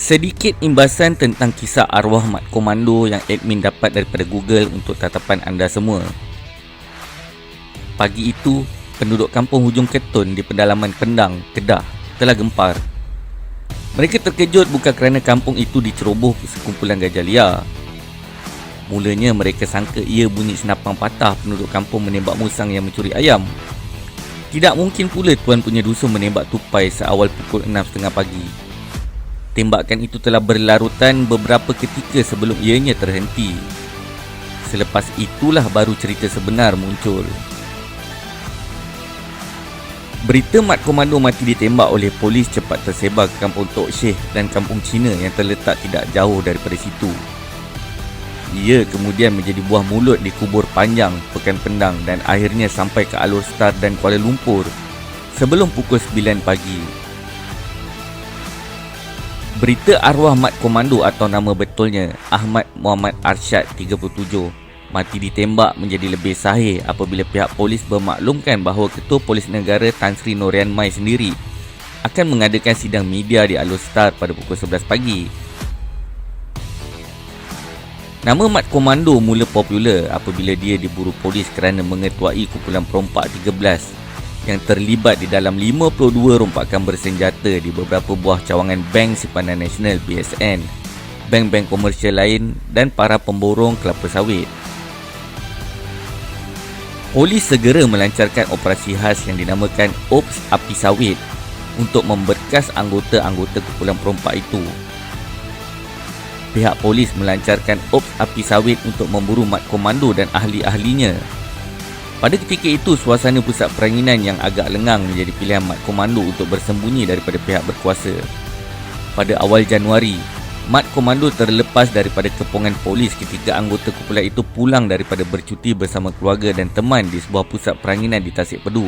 Sedikit imbasan tentang kisah arwah Mat Komando yang admin dapat daripada Google untuk tatapan anda semua. Pagi itu, penduduk kampung Hujung Keton di pedalaman Pendang, Kedah telah gempar. Mereka terkejut bukan kerana kampung itu diceroboh sekumpulan gajah liar. Mulanya mereka sangka ia bunyi senapang patah penduduk kampung menembak musang yang mencuri ayam. Tidak mungkin pula tuan punya dusun menembak tupai seawal pukul 6.30 pagi. Tembakan itu telah berlarutan beberapa ketika sebelum ianya terhenti. Selepas itulah baru cerita sebenar muncul. Berita Mat Komando mati ditembak oleh polis cepat tersebar ke kampung Tok Syekh dan kampung Cina yang terletak tidak jauh daripada situ. Ia kemudian menjadi buah mulut di kubur panjang Pekan Pendang dan akhirnya sampai ke Alor Star dan Kuala Lumpur sebelum pukul 9 pagi. Berita arwah Mat Komando atau nama betulnya Ahmad Muhammad Arsyad 37 mati ditembak menjadi lebih sahih apabila pihak polis bermaklumkan bahawa Ketua Polis Negara Tan Sri Norian Mai sendiri akan mengadakan sidang media di Alor Star pada pukul 11 pagi. Nama Mat Komando mula popular apabila dia diburu polis kerana mengetuai kumpulan perompak 13 yang terlibat di dalam 52 rompakan bersenjata di beberapa buah cawangan Bank Simpanan Nasional BSN, bank-bank komersial lain dan para pemborong kelapa sawit. Polis segera melancarkan operasi khas yang dinamakan Ops Api Sawit untuk memberkas anggota-anggota kumpulan perompak itu. Pihak polis melancarkan Ops Api Sawit untuk memburu Mat Komando dan ahli-ahlinya. Pada ketika itu, suasana pusat peranginan yang agak lengang menjadi pilihan Mat Komando untuk bersembunyi daripada pihak berkuasa. Pada awal Januari, Mat Komando terlepas daripada kepungan polis ketika anggota kumpulan itu pulang daripada bercuti bersama keluarga dan teman di sebuah pusat peranginan di Tasik Pedu.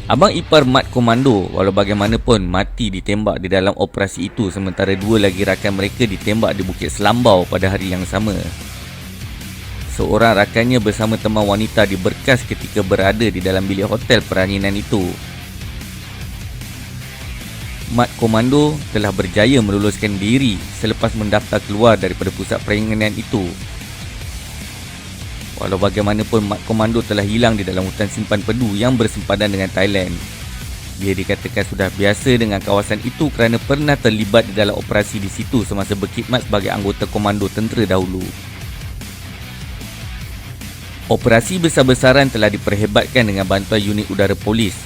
Abang ipar Mat Komando walau bagaimanapun mati ditembak di dalam operasi itu sementara dua lagi rakan mereka ditembak di Bukit Selambau pada hari yang sama. Seorang rakannya bersama teman wanita diberkas ketika berada di dalam bilik hotel peranginan itu. Mat Komando telah berjaya meluluskan diri selepas mendaftar keluar daripada pusat peranginan itu. Walau bagaimanapun Mat Komando telah hilang di dalam hutan simpan Pedu yang bersempadan dengan Thailand. Dia dikatakan sudah biasa dengan kawasan itu kerana pernah terlibat di dalam operasi di situ semasa berkhidmat sebagai anggota komando tentera dahulu. Operasi besar-besaran telah diperhebatkan dengan bantuan unit udara polis,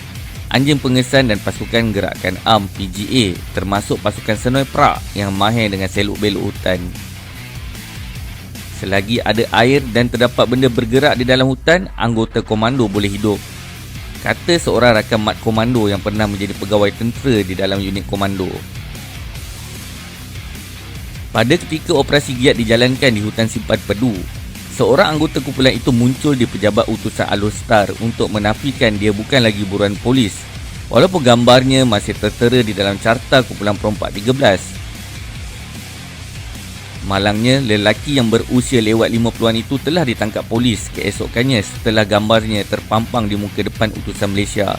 anjing pengesan dan pasukan gerakan AM PGA termasuk pasukan Senoi Perak yang mahir dengan seluk-beluk hutan. Selagi ada air dan terdapat benda bergerak di dalam hutan, anggota komando boleh hidup, kata seorang rakan Mat Komando yang pernah menjadi pegawai tentera di dalam unit komando. Pada ketika operasi giat dijalankan di hutan simpan Pedu, seorang anggota kumpulan itu muncul di pejabat utusan Alor Star untuk menafikan dia bukan lagi buruan polis, walaupun gambarnya masih tertera di dalam carta kumpulan perompak 13. Malangnya, lelaki yang berusia lewat 50-an itu telah ditangkap polis keesokannya setelah gambarnya terpampang di muka depan utusan Malaysia.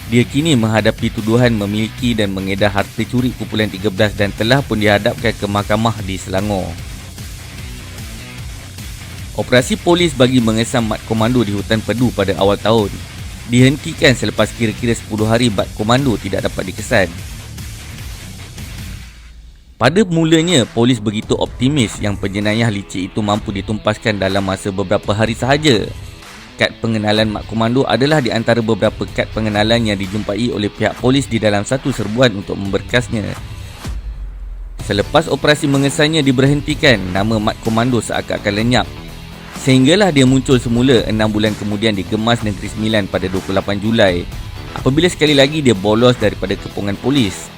Dia kini menghadapi tuduhan memiliki dan mengedar harta curi kumpulan 13 dan telah pun dihadapkan ke mahkamah di Selangor. Operasi polis bagi mengesam Mat Komando di hutan Pedu pada awal tahun dihentikan selepas kira-kira 10 hari Mat Komando tidak dapat dikesan. Pada mulanya, polis begitu optimis yang penjenayah licik itu mampu ditumpaskan dalam masa beberapa hari sahaja. Kad pengenalan Mat Komando adalah di antara beberapa kad pengenalan yang dijumpai oleh pihak polis di dalam satu serbuan untuk memberkasnya. Selepas operasi mengesannya diberhentikan, nama Mat Komando seakan-akan lenyap. Sehinggalah dia muncul semula 6 bulan kemudian di Gemas Negeri Sembilan pada 28 Julai apabila sekali lagi dia bolos daripada kepungan polis.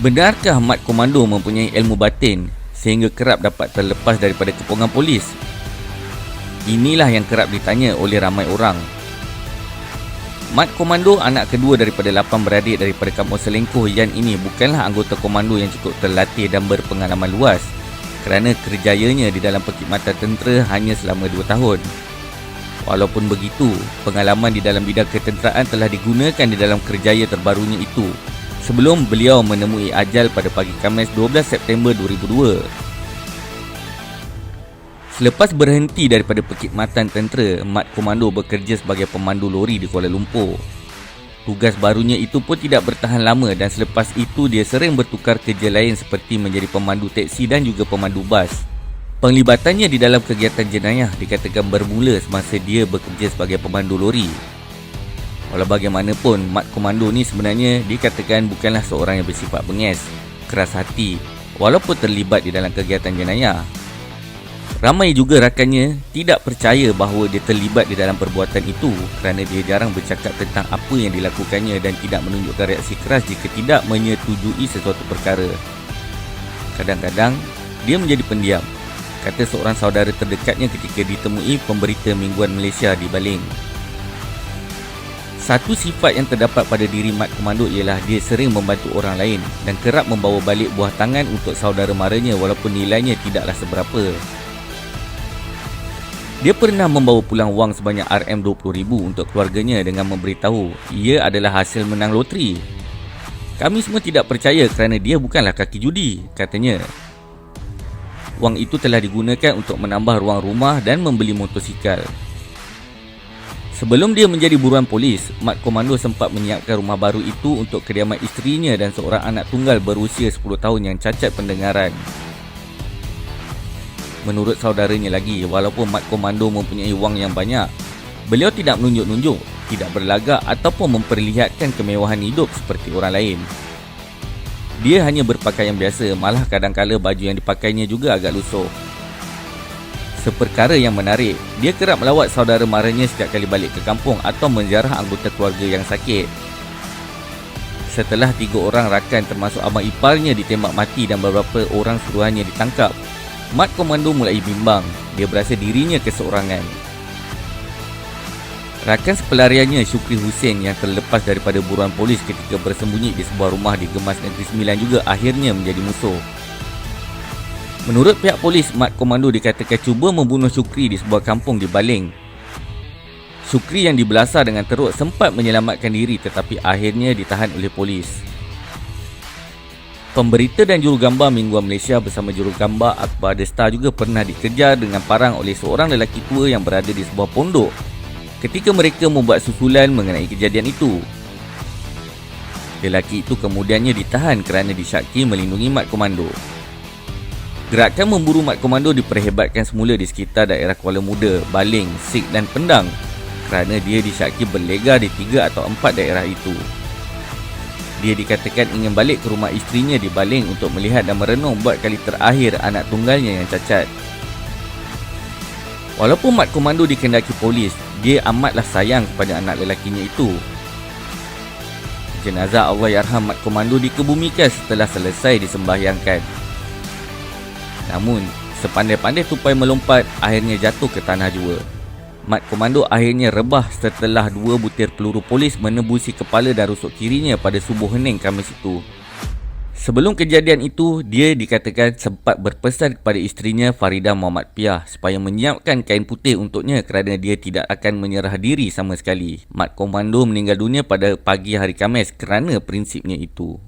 Benarkah Mat Komando mempunyai ilmu batin sehingga kerap dapat terlepas daripada kepungan polis? Inilah yang kerap ditanya oleh ramai orang. Mat Komando, anak kedua daripada 8 beradik daripada kampung Selengkuh Yan ini, bukanlah anggota komando yang cukup terlatih dan berpengalaman luas kerana kerjayanya di dalam perkhidmatan tentera hanya selama 2 tahun. Walaupun begitu, pengalaman di dalam bidang ketenteraan telah digunakan di dalam kerjaya terbarunya itu sebelum beliau menemui ajal pada pagi Khamis 12 September 2002. Selepas berhenti daripada perkhidmatan tentera, Mat Komando bekerja sebagai pemandu lori di Kuala Lumpur. Tugas barunya itu pun tidak bertahan lama dan selepas itu dia sering bertukar kerja lain seperti menjadi pemandu teksi dan juga pemandu bas. Penglibatannya di dalam kegiatan jenayah dikatakan bermula semasa dia bekerja sebagai pemandu lori. Walau bagaimanapun, Mat Komando ni sebenarnya dikatakan bukanlah seorang yang bersifat bengis, keras hati walaupun terlibat di dalam kegiatan jenayah. Ramai juga rakannya tidak percaya bahawa dia terlibat di dalam perbuatan itu kerana dia jarang bercakap tentang apa yang dilakukannya dan tidak menunjukkan reaksi keras jika tidak menyetujui sesuatu perkara. Kadang-kadang, dia menjadi pendiam, kata seorang saudara terdekatnya ketika ditemui pemberita mingguan Malaysia di Baling. Satu sifat yang terdapat pada diri Mat Komando ialah dia sering membantu orang lain dan kerap membawa balik buah tangan untuk saudara maranya walaupun nilainya tidaklah seberapa. Dia pernah membawa pulang wang sebanyak RM20,000 untuk keluarganya dengan memberitahu ia adalah hasil menang loteri. Kami semua tidak percaya kerana dia bukanlah kaki judi, katanya. Wang itu telah digunakan untuk menambah ruang rumah dan membeli motosikal. Sebelum dia menjadi buruan polis, Mat Komando sempat menyiapkan rumah baru itu untuk kediaman isterinya dan seorang anak tunggal berusia 10 tahun yang cacat pendengaran. Menurut saudaranya lagi, walaupun Mat Komando mempunyai wang yang banyak, beliau tidak menunjuk-nunjuk, tidak berlagak ataupun memperlihatkan kemewahan hidup seperti orang lain. Dia hanya berpakaian biasa, malah kadang-kala baju yang dipakainya juga agak lusuh. Seperkara yang menarik, dia kerap melawat saudara maranya setiap kali balik ke kampung atau menziarah anggota keluarga yang sakit. Setelah 3 orang rakan termasuk abang iparnya ditembak mati dan beberapa orang suruhannya ditangkap, Mat Komando mulai bimbang. Dia berasa dirinya keseorangan. Rakan sepelariannya Syukri Hussein yang terlepas daripada buruan polis ketika bersembunyi di sebuah rumah di Gemas Negeri Sembilan juga akhirnya menjadi musuh. Menurut pihak polis, Mat Komando dikatakan cuba membunuh Syukri di sebuah kampung di Baling. Syukri yang dibelasah dengan teruk sempat menyelamatkan diri tetapi akhirnya ditahan oleh polis. Pemberita dan jurugambar Mingguan Malaysia bersama jurugambar Akbar The Star juga pernah dikejar dengan parang oleh seorang lelaki tua yang berada di sebuah pondok ketika mereka membuat susulan mengenai kejadian itu. Lelaki itu kemudiannya ditahan kerana disyaki melindungi Mat Komando. Gerakan memburu Mat Komando diperhebatkan semula di sekitar daerah Kuala Muda, Baling, Sik dan Pendang kerana dia disyaki berlega di 3 atau 4 daerah itu. Dia dikatakan ingin balik ke rumah isterinya di Baling untuk melihat dan merenung buat kali terakhir anak tunggalnya yang cacat. Walaupun Mat Komando dikendaki polis, dia amatlah sayang kepada anak lelakinya itu. Jenazah Allahyarham Mat Komando dikebumikan setelah selesai disembahyangkan. Namun, sepandai-pandai tupai melompat, akhirnya jatuh ke tanah jua. Mat Komando akhirnya rebah setelah 2 butir peluru polis menembusi kepala dan rusuk kirinya pada subuh hening Khamis itu. Sebelum kejadian itu, dia dikatakan sempat berpesan kepada isterinya Farida Muhammad Piah supaya menyiapkan kain putih untuknya kerana dia tidak akan menyerah diri sama sekali. Mat Komando meninggal dunia pada pagi hari Khamis kerana prinsipnya itu.